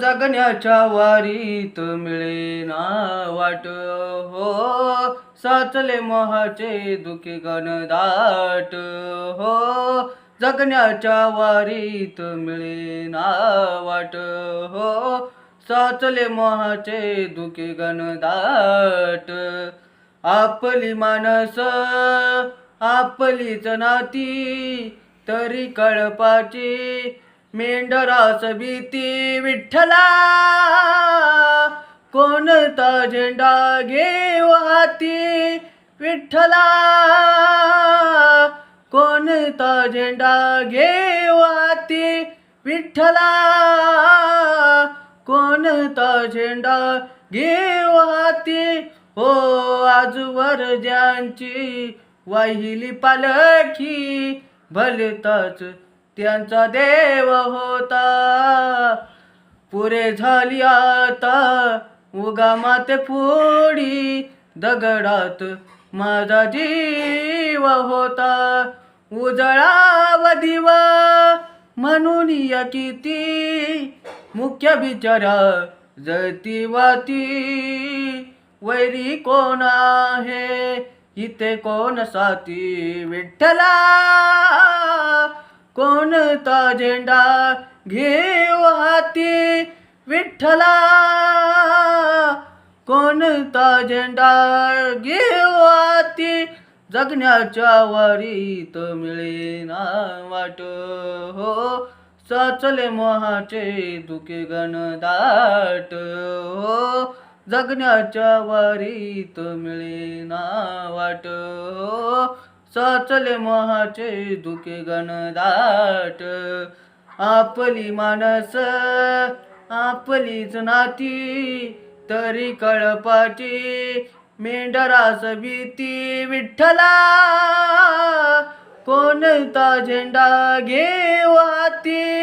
जगण्याच्या वारीत मिळेना वाट हो, साचले मोहाचे दुखे घनदाट हो, जगण्याच्या वारीत मिळेना वाट हो, साचले मोहाचे दुखे घनदाट. आपली मानस आपलीच नाती तरी कळपाची मेंढरास भीती. विठ्ठला कोणता झेंडा घेऊ हाती, विठ्ठला कोणता झेंडा घेऊ हाती, विठ्ठला कोणता झेंडा घेऊ हाती. हो आजवर ज्यांची वाहिली पालखी, भलताच त्यांचा देव होता. पुरे झाली आता उगामात फोडी, दगडात माझा जीव होता. उजळाव दिवा म्हणून या किती, मुख्य बिचारा जळती वाती. वैरी कोण आहे इथे कोण साथी, विठ्ठला कोणता झेंडा घेऊ हाती, विठ्ठला कोणता झेंडा घेऊ हाती. जगण्याच्या वारीत मिळेना वाट हो, साचले मोहाचे दुखे घनदाट हो, जगण्याच्या वारीत मिळेना वाट हो, साचले मोहाचे दुखे घनदाट. आपली मानस आपलीच नाती तरी कळपाची मेंढरास भीती. विठ्ठला कोणता झेंडा घेऊ हाती,